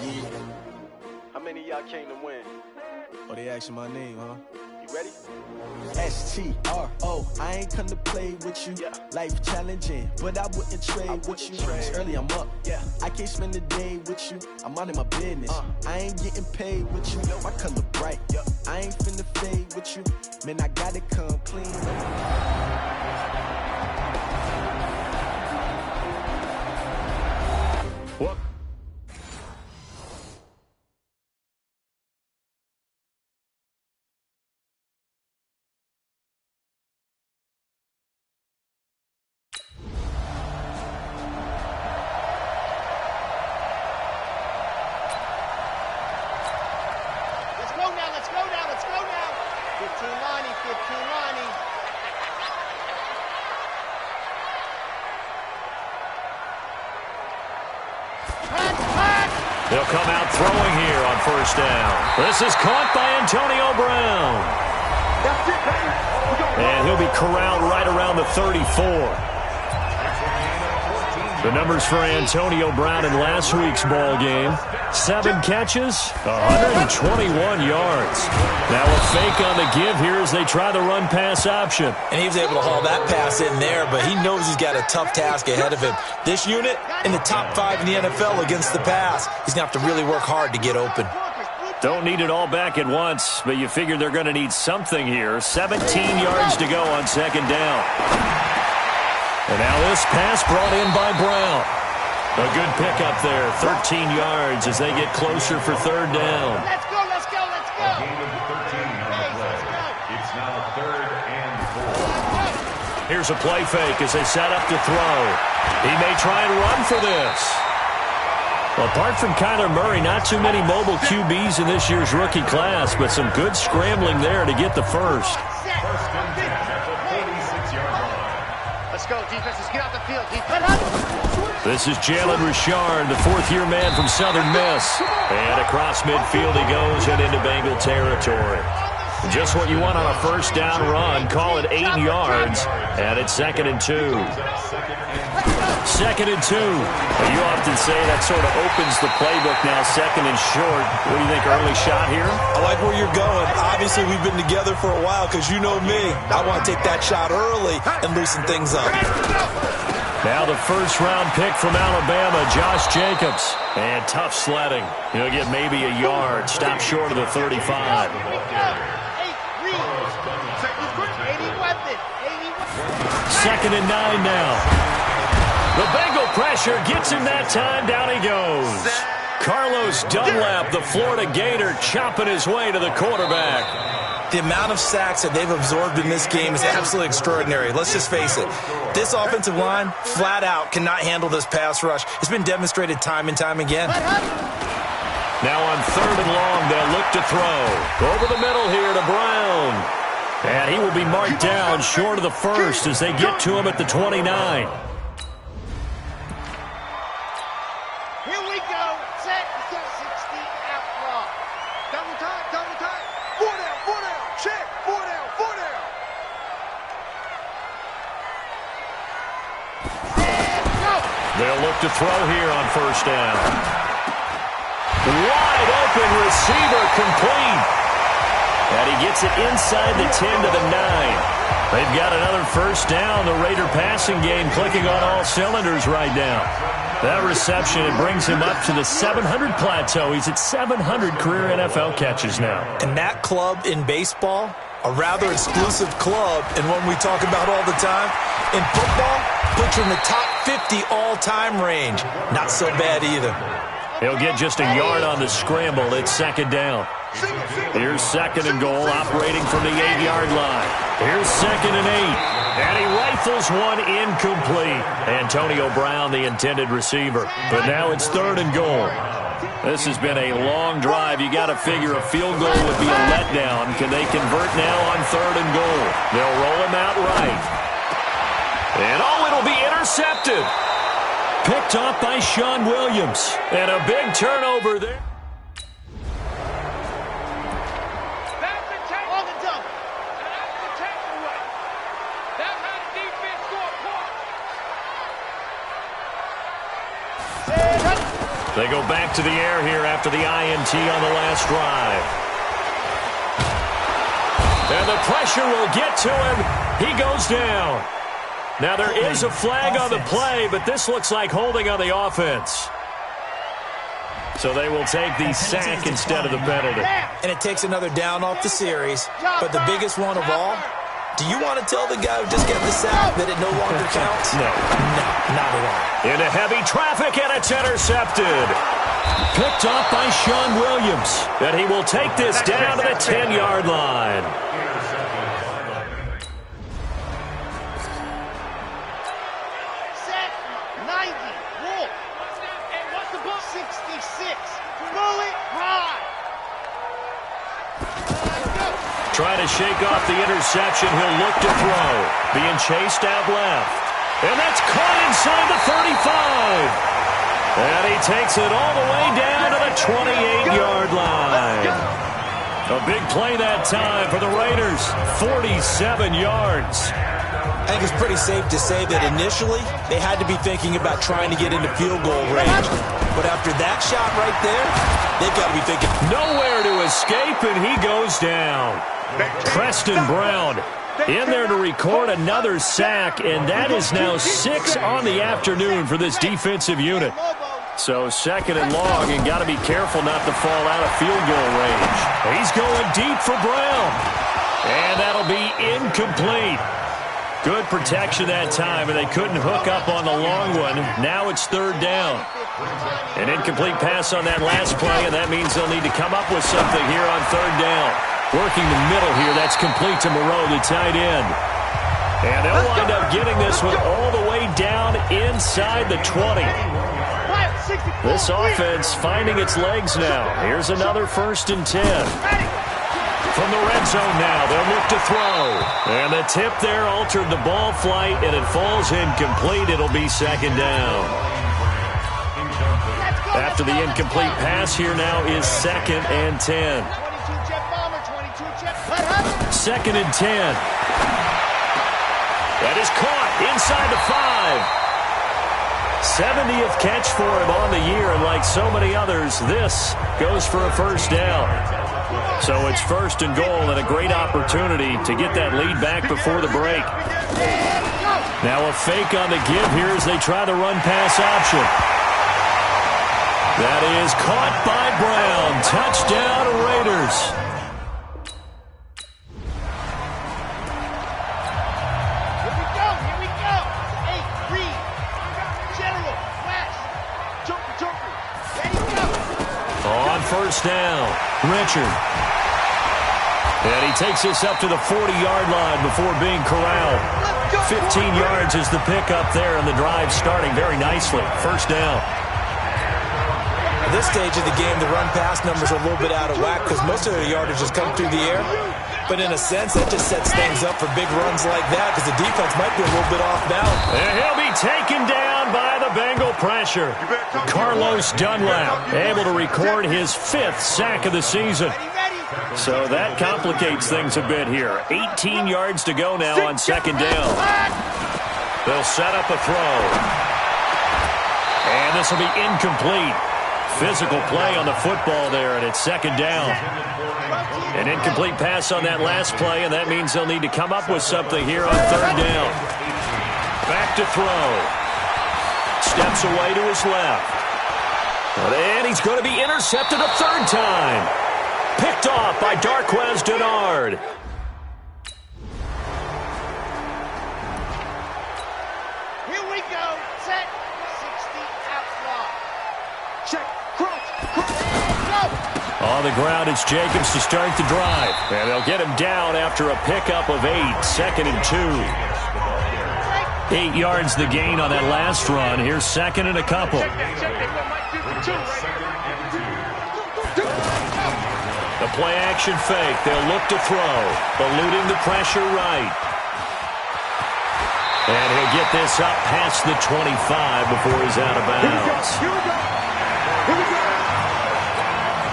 Yeah. How many of y'all came to win? Oh, they asking my name, huh? You ready? STRO, I ain't come to play with you. Yeah. Life challenging, but I wouldn't trade with you. It's early, I'm up. Yeah. I can't spend the day with you. I'm out of my business. I ain't getting paid with you. My color bright. Yeah. I ain't finna fade with you. Man, I gotta come clean. What? Let's go now. 15 lining. They'll come out throwing here on first down. This is caught by Antonio Brown. And he'll be corralled right around the 34. The numbers for Antonio Brown in last week's ball game: 7 catches, 121 yards. Now a fake on the give here as they try the run-pass option. And he was able to haul that pass in there, but he knows he's got a tough task ahead of him. This unit in the top 5 in the NFL against the pass. He's going to have to really work hard to get open. Don't need it all back at once, but you figure they're going to need something here. 17 yards to go on second down. And now this pass brought in by Brown. A good pickup there, 13 yards as they get closer for third down. Let's go. A gain of 13 on the play. It's now 3rd and 4. Here's a play fake as they set up to throw. He may try and run for this. Well, apart from Kyler Murray, not too many mobile QBs in this year's rookie class, but some good scrambling there to get the first. First and 10 at the 46-yard line. Let's go, defense. Let's get out the field. This is Jalen Richard, the fourth-year man from Southern Miss. And across midfield he goes and into Bengal territory. Just what you want on a first down run. Call it 8 yards. And it's 2nd and 2. 2nd and 2. You often say that sort of opens the playbook now, 2nd and short. What do you think, early shot here? I like where you're going. Obviously, we've been together for a while because you know me. I want to take that shot early and loosen things up. Now the first-round pick from Alabama, Josh Jacobs. And tough sledding. He'll get maybe a yard. Stop short of the 35. 2nd and 9 now. The Bengal pressure gets him that time. Down he goes. Carlos Dunlap, the Florida Gator, chopping his way to the quarterback. The amount of sacks that they've absorbed in this game is absolutely extraordinary. Let's just face it. This offensive line, flat out, cannot handle this pass rush. It's been demonstrated time and time again. Now on 3rd and long, they'll look to throw. Over the middle here to Brown. And he will be marked down short of the first as they get to him at the 29. Here we go. Set. 60 out block. Double time. 4 down. Check. 4 down. Go. They'll look to throw here on first down. Wide open receiver, complete. And he gets it inside the 10 to the 9. They've got another first down. The Raider passing game clicking on all cylinders right now. That reception, it brings him up to the 700 plateau. He's at 700 career NFL catches now. And that club in baseball, a rather exclusive club, and one we talk about all the time. In football, puts you in the top 50 all-time range. Not so bad either. He'll get just a yard on the scramble. It's 2nd down. Here's 2nd and goal, operating from the 8-yard line. Here's 2nd and 8. And he rifles one incomplete. Antonio Brown, the intended receiver. But now it's 3rd and goal. This has been a long drive. You got to figure a field goal would be a letdown. Can they convert now on 3rd and goal? They'll roll him out right. And it'll be intercepted. Picked off by Sean Williams. And a big turnover there. They go back to the air here after the INT on the last drive. And the pressure will get to him. He goes down. Now there is a flag on the play, but this looks like holding on the offense. So they will take the sack instead of the penalty. And it takes another down off the series. But the biggest one of all, do you want to tell the guy who just got the sack that it no longer counts? No. No, not at all. Into heavy traffic, and it's intercepted. Picked off by Sean Williams. And he will take this down to the 10-yard line. Set 90. Wolf. 66. Bullet high. Trying to shake off the interception. He'll look to throw. Being chased out left. And that's caught inside the 35. And he takes it all the way down to the 28-yard line. A big play that time for the Raiders. 47 yards. I think it's pretty safe to say that initially they had to be thinking about trying to get into field goal range. But after that shot right there, they've got to be thinking. Nowhere to escape, and he goes down. Preston Brown in there to record another sack, and that is now 6 on the afternoon for this defensive unit. So second and long, and got to be careful not to fall out of field goal range. He's going deep for Brown, and that'll be incomplete. Good protection that time, and they couldn't hook up on the long one. Now it's third down. An incomplete pass on that last play, and that means they'll need to come up with something here on third down. Working the middle here, that's complete to Moreau, the tight end. And they'll wind up getting this one all the way down inside the 20. This offense finding its legs now. Here's another 1st and 10. From the red zone now, they'll look to throw. And the tip there altered the ball flight, and it falls incomplete. It'll be second down. After the incomplete pass, here now is 2nd and 10. 2nd and 10. That is caught inside the 5. 70th catch for him on the year, and like so many others, this goes for a first down. So it's 1st and goal, and a great opportunity to get that lead back before the break. Now a fake on the give here as they try the run-pass option. That is caught by Brown. Touchdown, Raiders. Here we go. 8, Reed. General, West. Joker. Ready, go. On first down, Richard. And he takes this up to the 40-yard line before being corralled. 15 yards is the pickup there, and the drive starting very nicely. First down. At this stage of the game, the run-pass numbers are a little bit out of whack because most of the yardage has come through the air. But in a sense, that just sets things up for big runs like that because the defense might be a little bit off balance. And he'll be taken down by the Bengal pressure. Carlos Dunlap able to record his 5th sack of the season. So that complicates things a bit here. 18 yards to go now on second down. They'll set up a throw. And this will be incomplete. Physical play on the football there, and it's second down. An incomplete pass on that last play, and that means they'll need to come up with something here on third down. Back to throw. Steps away to his left. And he's going to be intercepted a third time. Picked off by Darquez Denard. Here we go. Set. 60 out wide. Check. Cross. Go. On the ground, it's Jacobs to start the drive. And they'll get him down after a pickup of 8. 2nd and 2. 8 yards the gain on that last run. Here's 2nd and a couple. The play action fake. They'll look to throw. Eluding the pressure right. And he'll get this up past the 25 before he's out of bounds.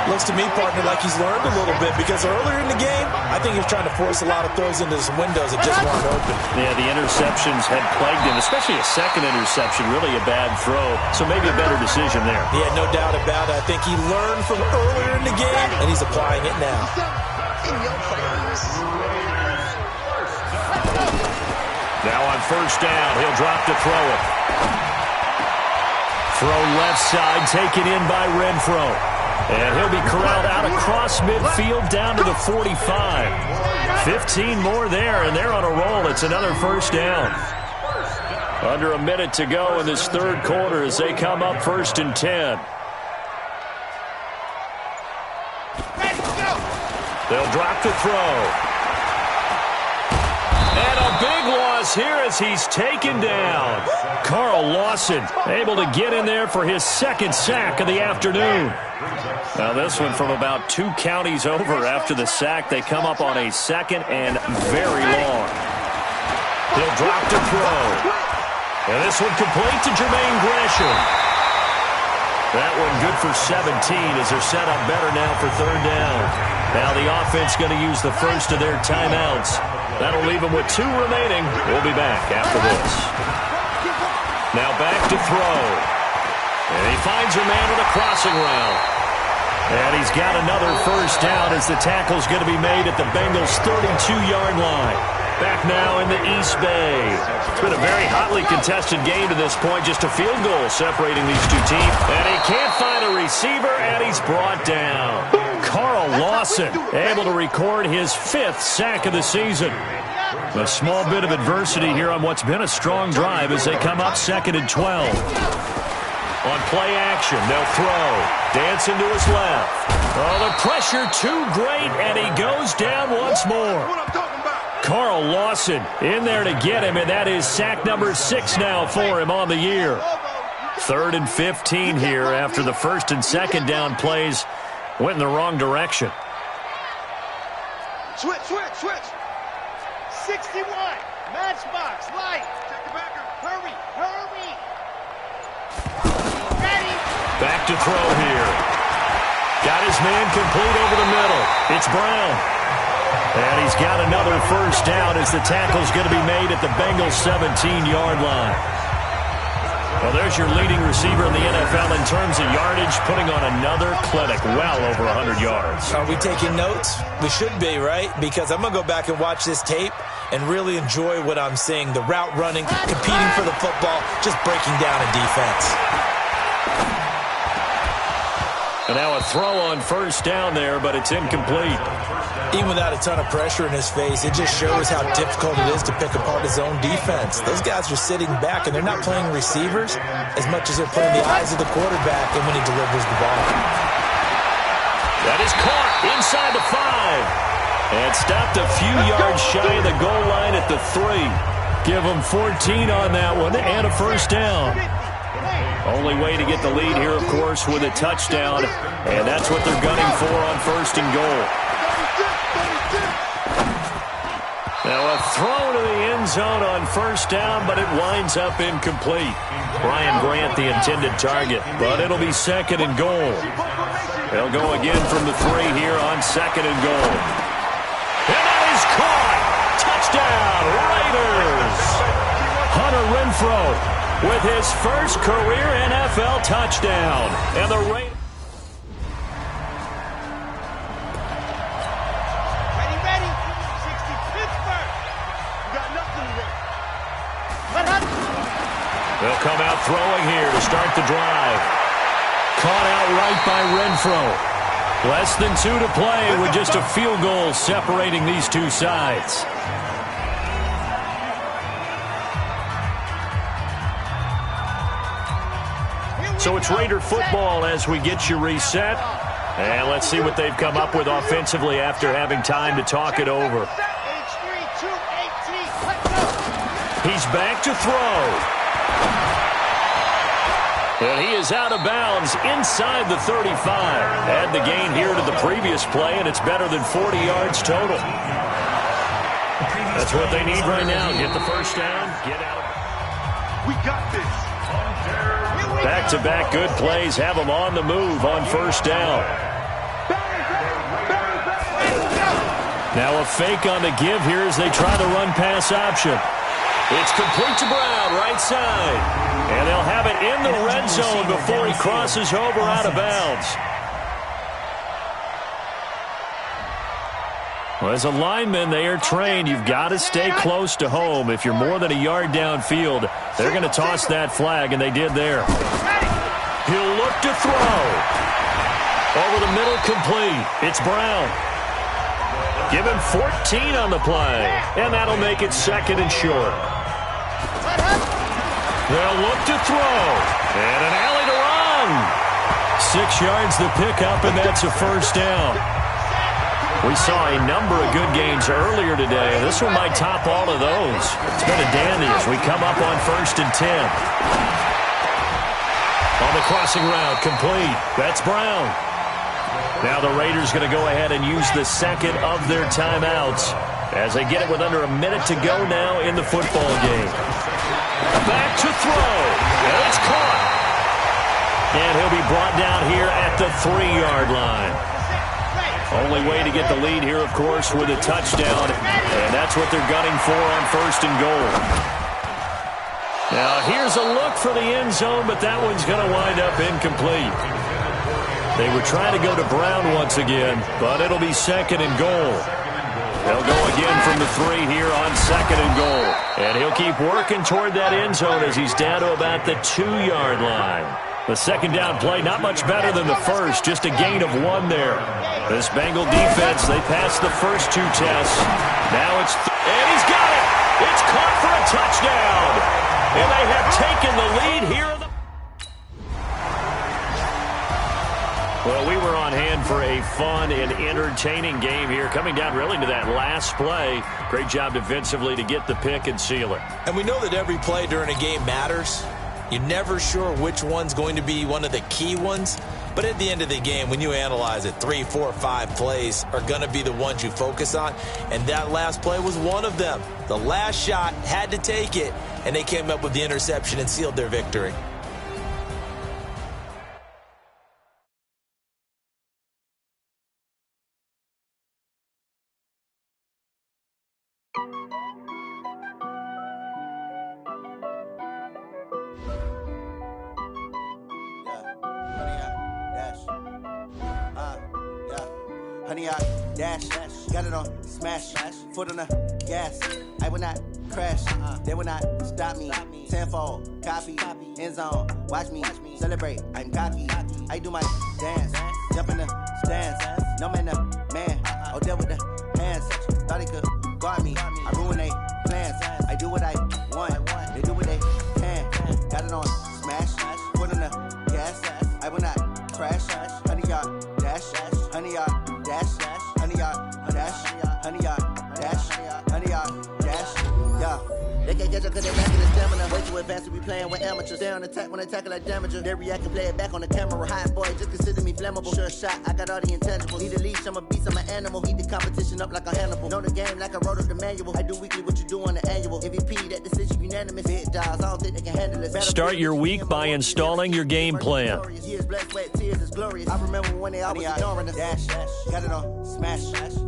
Looks to me, partner, like he's learned a little bit, because earlier in the game, I think he was trying to force a lot of throws into some windows that just weren't open. Yeah, the interceptions had plagued him, especially a second interception, really a bad throw. So maybe a better decision there. Yeah, no doubt about it. I think he learned from earlier in the game, and he's applying it now. Now on first down, he'll drop to throw it. Throw left side, taken in by Renfro. And he'll be corralled out across midfield down to the 45. 15 more there, and they're on a roll. It's another first down. Under a minute to go in this third quarter as they come up 1st and 10. They'll drop to throw. And a big loss here as he's taken down. Carl Lawson able to get in there for his second sack of the afternoon. Now this one from about 2 counties over after the sack. They come up on a second and very long. He'll drop to throw. And this one complete to Jermaine Gresham. That one good for 17 as they're set up better now for third down. Now the offense going to use the first of their timeouts. That'll leave them with 2 remaining. We'll be back after this. Now back to throw. And he finds a man on a crossing route. And he's got another first down as the tackle's going to be made at the Bengals' 32-yard line. Back now in the East Bay. It's been a very hotly contested game to this point. Just a field goal separating these two teams. And he can't find a receiver, and he's brought down. Carl Lawson able to record his 5th sack of the season. A small bit of adversity here on what's been a strong drive as they come up 2nd and 12. On play action, they'll throw. Dancing to his left. Oh, the pressure too great, and he goes down once more. Carl Lawson in there to get him, and that is sack number 6 now for him on the year. 3rd and 15 here after the 1st and 2nd down plays went in the wrong direction. Switch. 61. Matchbox. Light. Take it back. Hurry. Ready. Back to throw here. Got his man complete over the middle. It's Brown. And he's got another first down as the tackle's going to be made at the Bengals' 17-yard line. Well, there's your leading receiver in the NFL in terms of yardage, putting on another clinic, well over 100 yards. Are we taking notes? We should be, right? Because I'm going to go back and watch this tape and really enjoy what I'm seeing. The route running, competing for the football, just breaking down a defense. And now a throw on first down there, but it's incomplete. Even without a ton of pressure in his face, it just shows how difficult it is to pick apart his own defense. Those guys are sitting back, and they're not playing receivers as much as they're playing the eyes of the quarterback and when he delivers the ball. That is caught inside the 5. And stopped a few yards shy of the goal line at the 3. Give them 14 on that one and a first down. Only way to get the lead here, of course, with a touchdown. And that's what they're gunning for on 1st and goal. Now a throw to the end zone on first down, but it winds up incomplete. Brian Grant, the intended target, but it'll be 2nd and goal. They'll go again from the 3 here on 2nd and goal. And that is caught! Touchdown, Raiders! Hunter Renfro with his first career NFL touchdown. And the Raiders... Ready. 60 Pittsburgh. You got nothing to work. They'll come out throwing here to start the drive. Caught out right by Renfro. Less than 2 to play with just a field goal separating these two sides. So it's Raider football as we get you reset. And let's see what they've come up with offensively after having time to talk it over. He's back to throw. And he is out of bounds inside the 35. Add the gain here to the previous play, and it's better than 40 yards total. That's what they need right now. Get the first down, get out. We got this. Back-to-back good plays have them on the move on first down. Now a fake on the give here as they try the run-pass option. It's complete to Brown, right side. And they'll have it in the red zone before he crosses over out of bounds. Well, as a lineman, they are trained. You've got to stay close to home. If you're more than a yard downfield, they're going to toss that flag, and they did there. He'll look to throw. Over the middle, complete. It's Brown. Give him 14 on the play, and that'll make it second and short. They'll look to throw, and an alley to run. 6 yards the pickup, and that's a first down. We saw a number of good gains earlier today. This one might top all of those. It's been a dandy as we come up on 1st and 10. On the crossing route, complete. That's Brown. Now the Raiders going to go ahead and use the second of their timeouts as they get it with under a minute to go now in the football game. Back to throw. And it's caught. And he'll be brought down here at the 3-yard line. Only way to get the lead here, of course, with a touchdown. And that's what they're gunning for on 1st and goal. Now here's a look for the end zone, but that one's going to wind up incomplete. They were trying to go to Brown once again, but it'll be 2nd and goal. They'll go again from the 3 here on 2nd and goal. And he'll keep working toward that end zone as he's down to about the 2-yard line. The second down play, not much better than the first, just a gain of 1 there. This Bengal defense, they passed the first 2 tests. Now it's, and he's got it! It's caught for a touchdown! And they have taken the lead here. Well, we were on hand for a fun and entertaining game here, coming down really to that last play. Great job defensively to get the pick and seal it. And we know that every play during a game matters. You're never sure which one's going to be one of the key ones. But at the end of the game, when you analyze it, 3, 4, 5 plays are going to be the ones you focus on. And that last play was one of them. The last shot had to take it, and they came up with the interception and sealed their victory. Honey, I dash, got it on smash, foot on the gas. I will not crash, they will not stop me. Tenfold, copy, end zone, watch me celebrate. I'm cocky, I do my dance, jump in the stands. No man, man, oh, deal with the hands. Thought he could guard me, I ruin they plans. I do what I want, they do what they can. Got it on smash, foot on the gas. I will not crash, honey, y'all dash, honey, y'all. Dash, honey, y'all, dash, honey, y'all, dash, honey, y'all, dash, yeah. They can't catch up cause they lacking the stamina. Way too advanced to be playing with amateurs. Stay on attack when they tackle like damager. They react and play it back on the camera. Hot boy, just consider me flammable. Sure shot, I got all the intangibles. Need a leash, I'm a beast, I'm an animal. Heat the competition up like a Hannibal. Know the game like I wrote up the manual. I do weekly what you do on the annual. MVP, that decision unanimous. Big dogs, I don't think they can handle it. Start your week by installing your game plan. Years, blood, sweat, tears is glorious. I remember when they always ignoring us. Dash, got it on smash,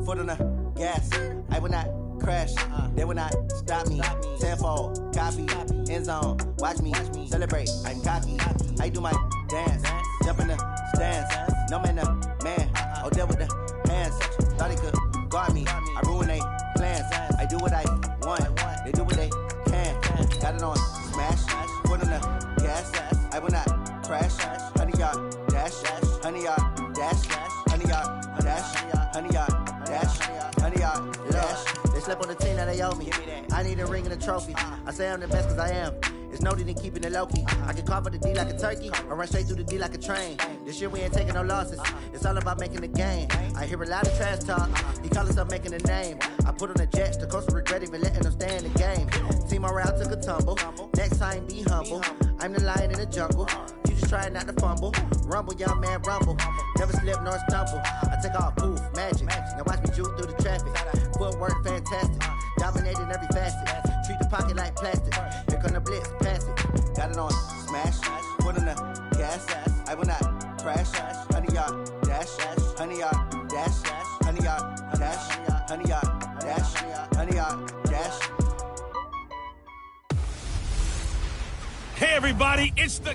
foot on the gas. I will not crash, they will not stop me. Tenfold, copy, end zone, watch me celebrate. I'm cocky, I do my dance, jump in the stands. No man, man, oh, deal with the hands. Thought he could guard me, I ruin they plans. I do what I want, they do what they can. Got it on smash, foot on the gas. I will not crash, honey, y'all dash, honey, y'all dash, honey, y'all dash, honey, y'all dash, honey, y'all dash. They slept on the team that they owe me. I need a ring and a trophy. I say I'm the best cause I am. It's noted in keeping it low-key. I can carve up the D like a turkey or run straight through the D like a train. This year we ain't taking no losses. It's all about making the game. I hear a lot of trash talk. He call himself making a name. I put on the Jets. The coach will regret even letting them stay in the game. Team morale took a tumble. Next time be humble. I'm the lion in the jungle. You just try not to fumble. Rumble, young man, rumble. Never slip nor stumble. I take off, poof, magic. Now watch me juke through the traffic. Footwork fantastic. Dominating every facet. Treat the pocket like plastic. Here come the blitz, pass it. Got it on smash. Foot on the gas. I will not crash. Honey, y'all dash. Honey, y'all dash. Honey, y'all dash. Honey, y'all everybody. It's the...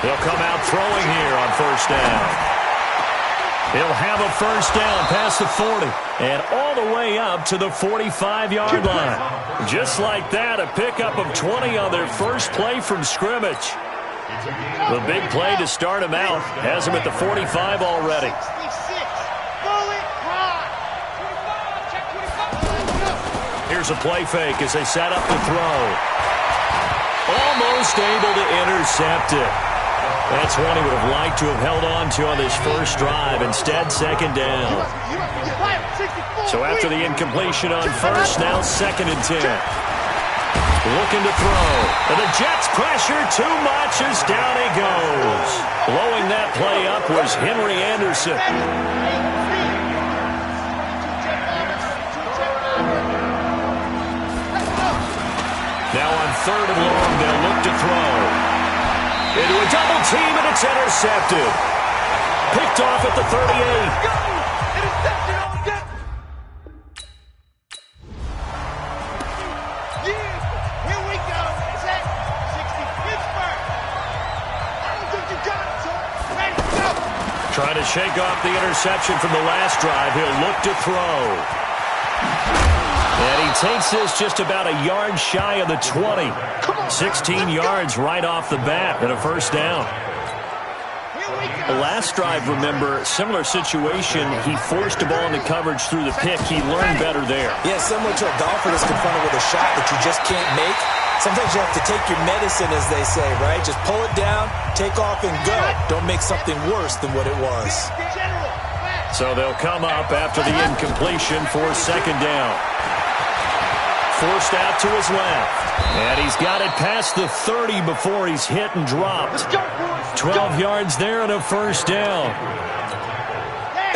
He'll come out throwing here on first down. He'll have a first down past the 40 and all the way up to the 45-yard line. Just like that, a pickup of 20 on their first play from scrimmage. The big play to start him out has him at the 45 already. Here's a play fake as they set up to throw. Almost able to intercept it. That's one he would have liked to have held on to on this first drive. Instead, second down. So after the incompletion on first, now second and 10. Looking to throw. And the Jets pressure too much as down he goes. Blowing that play up was Henry Anderson. Now on third and long, they'll look to throw. Into a double team, and it's intercepted. Picked off at the 38. Intercepted on deck. Yeah, here we go. Set 60 Pittsburgh. I don't think you got it, son. Ready to go. Trying to shake off the interception from the last drive. He'll look to throw. And he takes this just about a yard shy of the 20. 16 yards right off the bat and a first down. The last drive, remember, similar situation. He forced a ball into coverage through the pick. He learned better there. Yeah, similar to a golfer that's confronted with a shot that you just can't make. Sometimes you have to take your medicine, as they say, right? Just pull it down, take off, and go. Don't make something worse than what it was. So they'll come up after the incompletion for second down. Forced out to his left. And he's got it past the 30 before he's hit and dropped. 12 yards there and a first down.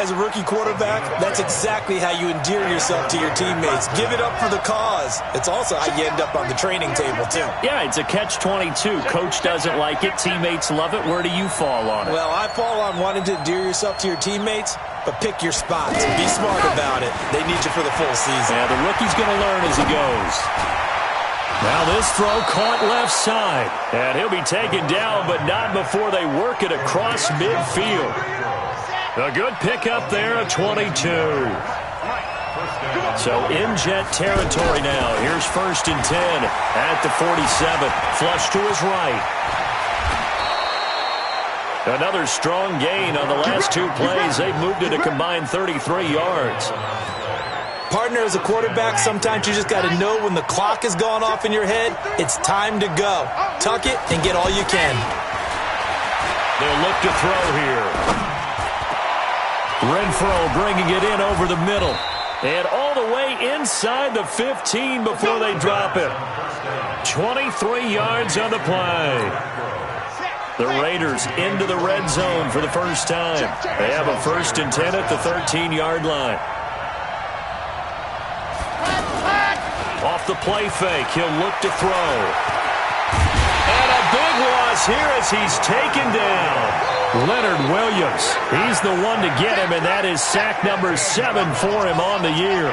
As a rookie quarterback, that's exactly how you endear yourself to your teammates. Give it up for the cause. It's also how you end up on the training table, too. Yeah, it's a catch-22. Coach doesn't like it. Teammates love it. Where do you fall on it? Well, I fall on wanting to endear yourself to your teammates, but pick your spots. Be smart about it. They need you for the full season. Yeah, the rookie's going to learn as he goes. Now this throw caught left side. And he'll be taken down, but not before they work it across midfield. A good pickup there at 22. So in Jet territory now. Here's first and 10 at the 47. Flush to his right. Another strong gain on the last two plays. They've moved it a combined 33 yards. Partner, as a quarterback, sometimes you just got to know when the clock has gone off in your head, it's time to go. Tuck it and get all you can. They'll look to throw here. Renfro bringing it in over the middle. And all the way inside the 15 before they drop it. 23 yards on the play. The Raiders into the red zone for the first time. They have a first and 10 at the 13-yard line. Off the play fake, he'll look to throw. And a big loss here as he's taken down. Leonard Williams, he's the one to get him, and that is sack number 7 for him on the year.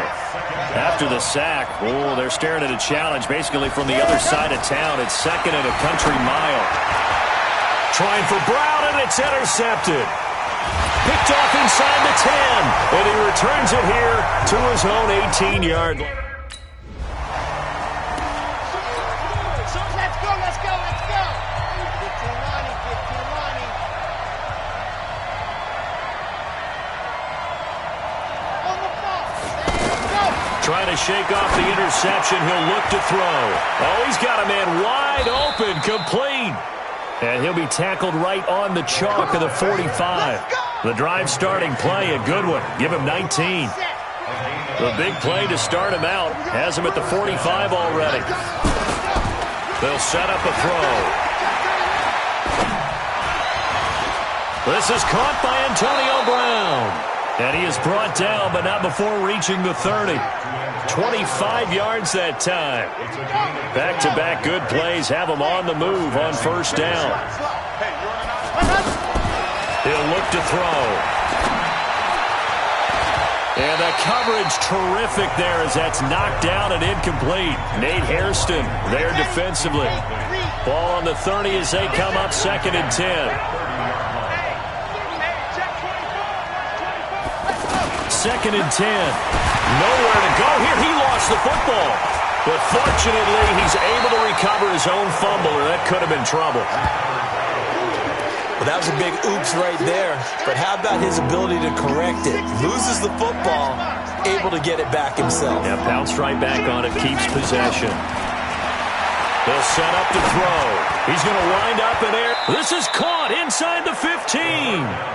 After the sack, they're staring at a challenge basically from the other side of town. It's second and a country mile. Trying for Brown, and it's intercepted. Picked off inside the 10, and he returns it here to his own 18-yard line. Trying to shake off the interception. He'll look to throw. Oh, he's got a man wide open, complete. And he'll be tackled right on the chalk of the 45. The drive starting play, a good one. Give him 19. The big play to start him out has him at the 45 already. They'll set up a throw. This is caught by Antonio Brown. And he is brought down, but not before reaching the 30. 25 yards that time. Back-to-back good plays have him on the move on first down. He'll look to throw. And the coverage terrific there as that's knocked down and incomplete. Nate Hairston there defensively. Ball on the 30 as they come up 2nd and 10. 2nd and 10. Nowhere to go here. He lost the football. But fortunately, he's able to recover his own fumble, or that could have been trouble. Well, that was a big oops right there. But how about his ability to correct it? Loses the football, able to get it back himself. Yeah, bounced right back on it, keeps possession. They'll set up to throw. He's going to wind up in air. This is caught inside the 15.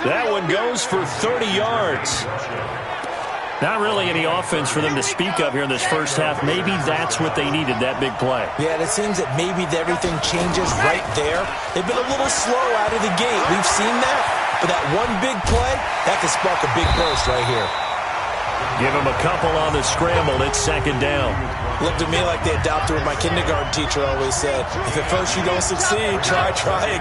That one goes for 30 yards. Not really any offense for them to speak of here in this first half. Maybe that's what they needed, that big play. Yeah, it seems that maybe everything changes right there. They've been a little slow out of the gate. We've seen that. But that one big play, that could spark a big burst right here. Give him a couple on the scramble. It's 2nd down. Looked at me like they adopted what my kindergarten teacher always said. If at first you don't succeed, try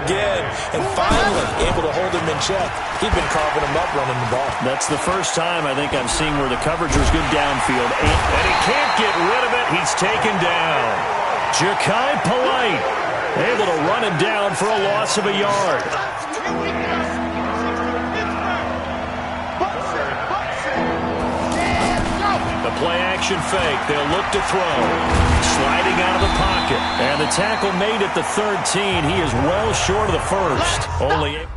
again. And finally, able to hold him in check. He'd been carving him up running the ball. That's the first time I think I've seen where the coverage was good downfield. And he can't get rid of it. He's taken down. Ja'Kai Polite able to run him down for a loss of a yard. The play-action fake. They'll look to throw. Sliding out of the pocket. And the tackle made at the 13. He is well short of the first. Only...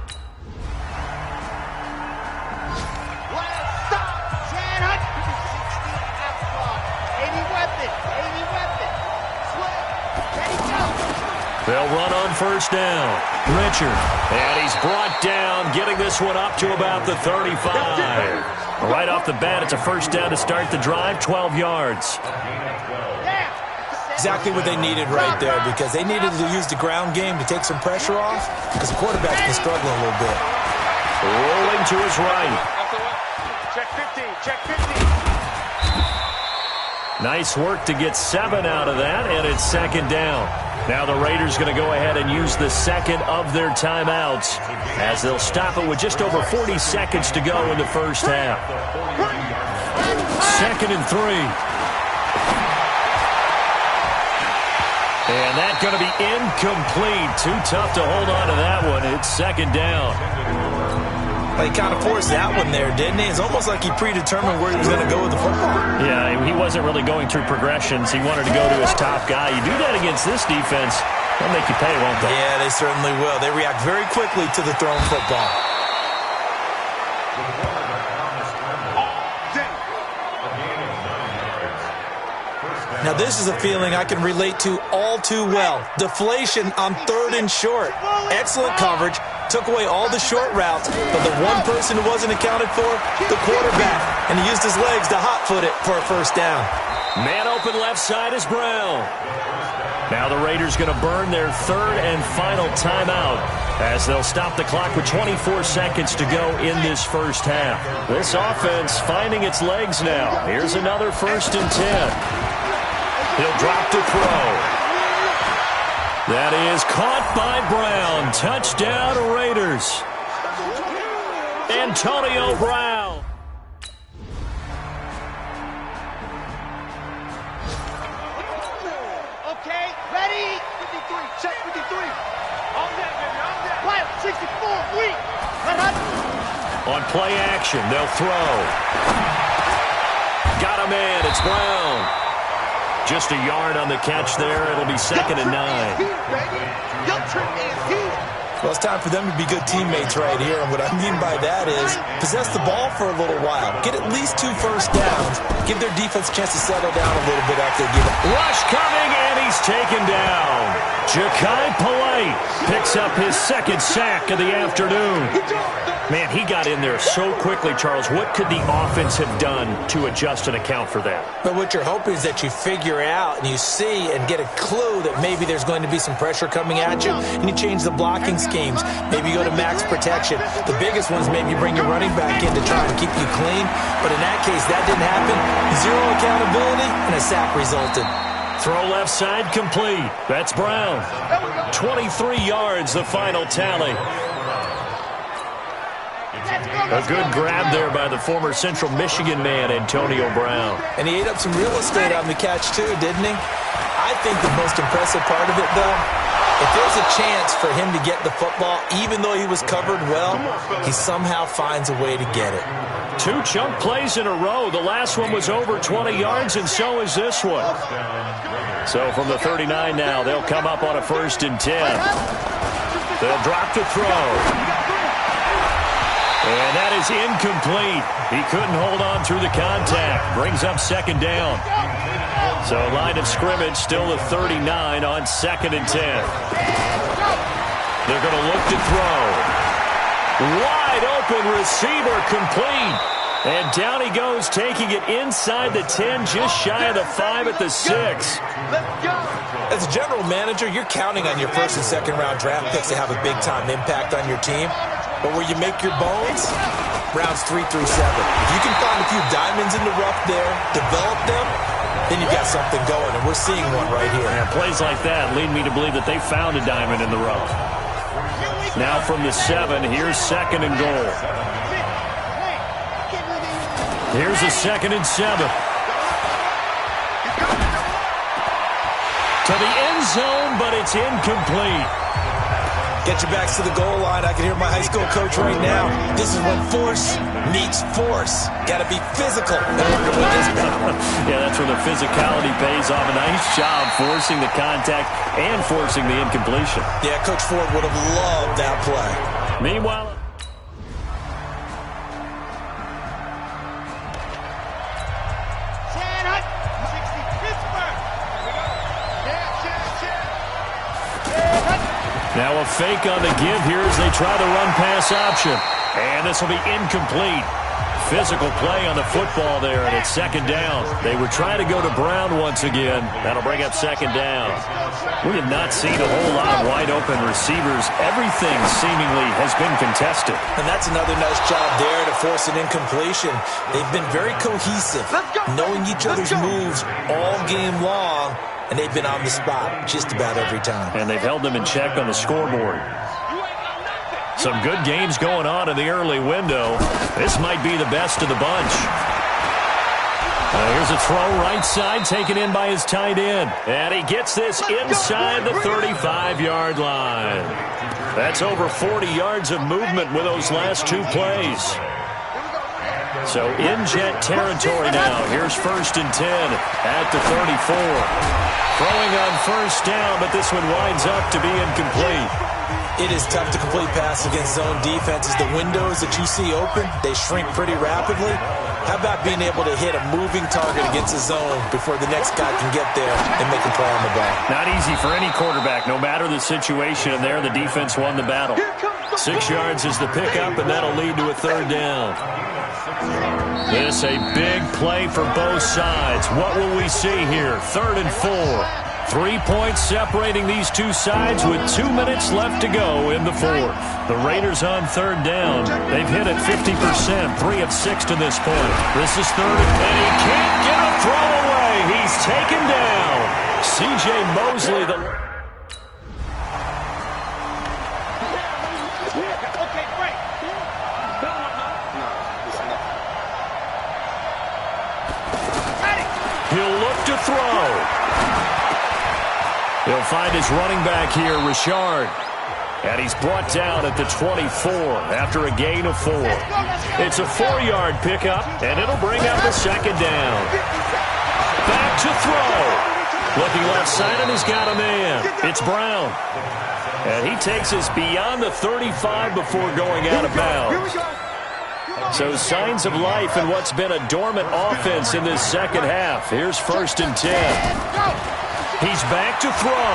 They'll run on first down. Richard. And he's brought down, getting this one up to about the 35. Right off the bat, it's a first down to start the drive, 12 yards. Exactly what they needed right there, because they needed to use the ground game to take some pressure off, because the quarterback's been struggling a little bit. Rolling to his right. Check 15, check 15. Nice work to get 7 out of that, and it's 2nd down. Now the Raiders going to go ahead and use the second of their timeouts as they'll stop it with just over 40 seconds to go in the first half. 2nd and 3. And that's going to be incomplete. Too tough to hold on to that one. It's 2nd down. He kind of forced that one there, didn't he? It's almost like he predetermined where he was going to go with the football. Yeah, he wasn't really going through progressions. He wanted to go to his top guy. You do that against this defense, they'll make you pay, won't they? Yeah, they certainly will. They react very quickly to the thrown football. Now, this is a feeling I can relate to all too well. Deflation on 3rd and short. Excellent coverage. Took away all the short routes, but the one person who wasn't accounted for, the quarterback. And he used his legs to hot-foot it for a first down. Man open left side is Brown. Now the Raiders going to burn their 3rd and final timeout as they'll stop the clock with 24 seconds to go in this first half. This offense finding its legs now. Here's another 1st and 10. He'll drop to throw. That is caught by Brown. Touchdown, Raiders. Antonio Brown. Okay, ready? 53, check 53. On that, baby, on that. Wild, 64, weak. On play action, they'll throw. Got a man, it's Brown. Just a yard on the catch there. It'll be 2nd and 9. Well, it's time for them to be good teammates right here. And what I mean by that is possess the ball for a little while. Get at least 2 first downs. Give their defense a chance to settle down a little bit after they give it. Rush coming, and he he's taken down. Ja'Kai Polite picks up his second sack of the afternoon. Man, he got in there so quickly, Charles. What could the offense have done to adjust and account for that? But what you're hoping is that you figure out and you see and get a clue that maybe there's going to be some pressure coming at you, and you change the blocking schemes. Maybe you go to max protection. The biggest ones, maybe you bring your running back in to try and keep you clean. But in that case, that didn't happen. Zero accountability, and a sack resulted. Throw left side complete. That's Brown. 23 yards, the final tally. A good grab there by the former Central Michigan man, Antonio Brown. And he ate up some real estate on the catch, too, didn't he? I think the most impressive part of it, though, if there's a chance for him to get the football, even though he was covered well, he somehow finds a way to get it. 2 chunk plays in a row. The last one was over 20 yards, and so is this one. So from the 39 now, they'll come up on a 1st and 10. They'll drop to throw. And that is incomplete. He couldn't hold on through the contact. Brings up 2nd down. So line of scrimmage still the 39 on 2nd and 10. They're going to look to throw. Wide open receiver complete. And down he goes, taking it inside the 10, just shy of the 5 at the 6. As a general manager, you're counting on your 1st and 2nd round draft picks to have a big-time impact on your team. But where you make your bones, rounds 3 through 7. If you can find a few diamonds in the rough there, develop them, then you've got something going, and we're seeing one right here. Yeah, plays like that lead me to believe that they found a diamond in the rough. Now from the 7, here's 2nd and goal. Here's a 2nd and 7. To the end zone, but it's incomplete. Get your backs to the goal line. I can hear my high school coach right now. This is when force meets force. Got to be physical in order to win this battle. Yeah, that's where the physicality pays off. A nice job forcing the contact and forcing the incompletion. Yeah, Coach Ford would have loved that play. Meanwhile, now a fake on the give here as they try the run-pass option. And this will be incomplete. Physical play on the football there, and it's 2nd down. They would try to go to Brown once again. That'll bring up 2nd down. We have not seen a whole lot of wide-open receivers. Everything seemingly has been contested. And that's another nice job there to force an incompletion. They've been very cohesive, knowing each other's moves all game long. And they've been on the spot just about every time. And they've held them in check on the scoreboard. Some good games going on in the early window. This might be the best of the bunch. Here's a throw right side, taken in by his tight end. And he gets this inside the 35-yard line. That's over 40 yards of movement with those last 2 plays. So in jet territory now. Here's 1st and 10 at the 34. Throwing on 1st down, but this one winds up to be incomplete. It is tough to complete pass against zone defenses. The windows that you see open, they shrink pretty rapidly. How about being able to hit a moving target against a zone before the next guy can get there and make a play on the ball? Not easy for any quarterback, no matter the situation, and there the defense won the battle. 6 yards is the pickup, and that'll lead to a 3rd down. This a big play for both sides. What will we see here? 3rd and 4. 3 points separating these two sides with 2 minutes left to go in the 4th. The Raiders on 3rd down. They've hit it 50%, 3 of 6 to this point. This is 3rd, and he can't get a throw away. He's taken down. C.J. Mosley, the... He'll look to throw. He'll find his running back here, Richard. And he's brought down at the 24 after a gain of 4. It's a 4-yard pickup, and it'll bring up a 2nd down. Back to throw. Looking left side, and he's got a man. It's Brown. And he takes us beyond the 35 before going out of bounds. So signs of life in what's been a dormant offense in this second half. Here's 1st and 10. He's back to throw.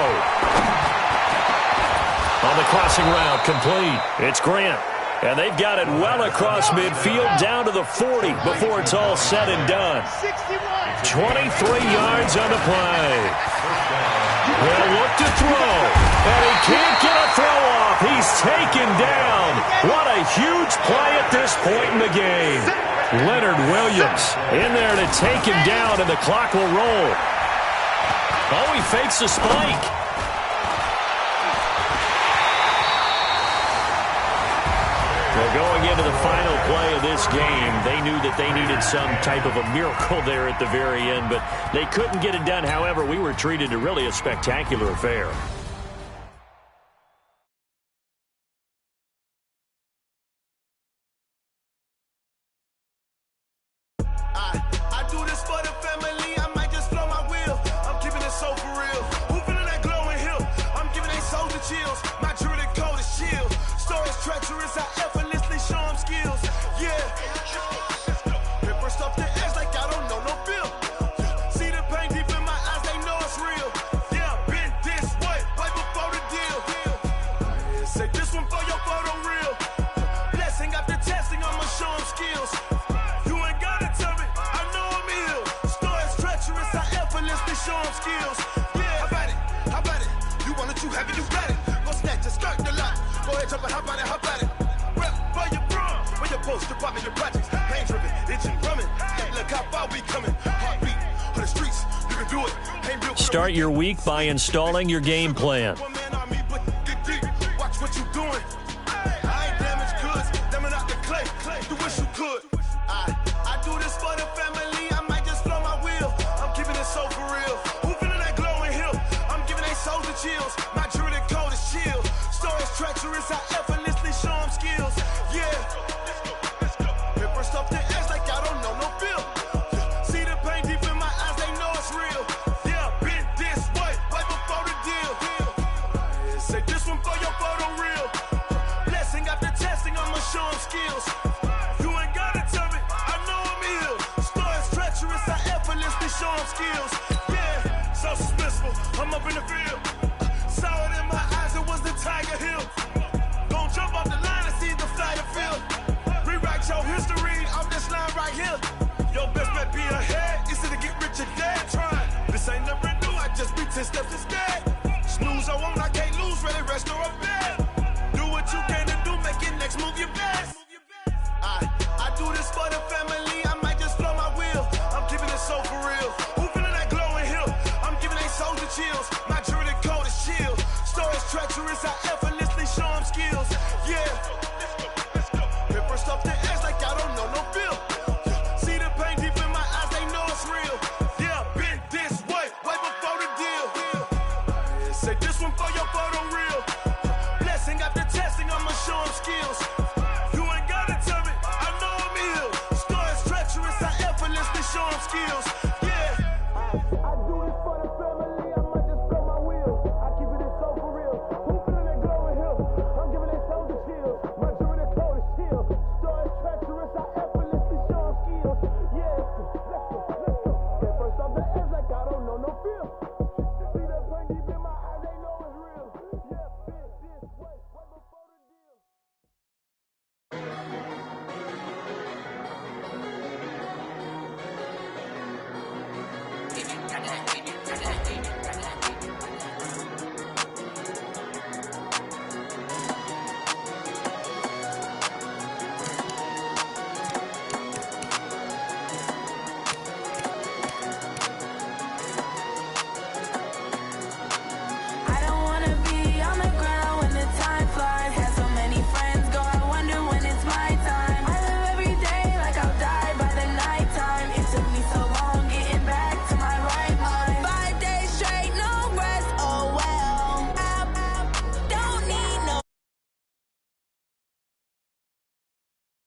On the crossing route, complete. It's Grant. And they've got it well across midfield down to the 40 before it's all said and done. 23 yards on the play. He'll look to throw. And he can't get a throw off. He's taken down. What a huge play at this point in the game. Leonard Williams in there to take him down, and the clock will roll. Oh, he fakes the spike. Well, going into the final play of this game, they knew that they needed some type of a miracle there at the very end, but they couldn't get it done. However, we were treated to really a spectacular affair. I do this for the family. I might just blow my wheel. I'm keeping it so for real. Who feeling that glowing hill? I'm giving they soul the chills. My jewelry code is chill. Stories treacherous. I effortlessly show them skills. Yeah. Paper stuff the edge like I don't know no feel. See the pain deep in my eyes. They know it's real. Yeah, been this way right before the deal. Say this one for your photo real. Blessing after testing. I'ma show them skills. Show them skills. Yeah, how about it? You want it, you have it, you got it. Go snatch it, skirt the lot. Go ahead, jump it, how about it? Rep for your bro, for your post, department, your projects. Pain driven, itching, drumming. Hey, look how far we coming. Heartbeat on the streets, you can do it. Start your week by installing your game plan. One man army, but get deep. Watch what you doing. I ain't damaged goods, damn it out the clay. You wish you could. I do this for the family. I might just blow my wheel. I'm keeping it so for real. Who feeling that glowing hill? I'm giving they souls the chills. My jewelry code is chill. Stories treacherous. I effortlessly show them skills. Yeah. Paper stuff the edge like I don't know no feel. See the pain deep in my eyes. They know it's real. Yeah, been this way right before the deal. Say this one for your photo real. Blessing after testing. I'ma show them skills. You ain't gotta tell me. I know I'm ill. Stories treacherous. I effortlessly show them skills. Yeah, so suspenseful. I'm up in the field. Saw it in my eyes. It was the Tiger Hill. Gon' jump off the line and see the flyer field. Rewrite your history off this line right here. Your best bet be ahead. It's to get rich or dead trying. This ain't never new. I just be 10 steps instead. Snooze I won't. I can't lose. Ready, rest or a bed. Do what you can to do. Make your next move your best. I do this for the family. I might just blow my wheel. I'm keeping it so for real. Who feeling that glowing hill? I'm giving they souls the chills. My jewelry code is chill. Stories treacherous. I effortlessly show them skills. Yeah. Paper stuff the edge like I don't know no feel. See the pain deep in my eyes. They know it's real. Yeah, been this way right before the deal. Say this one for your photo real. Blessing after testing. I'ma show them skills.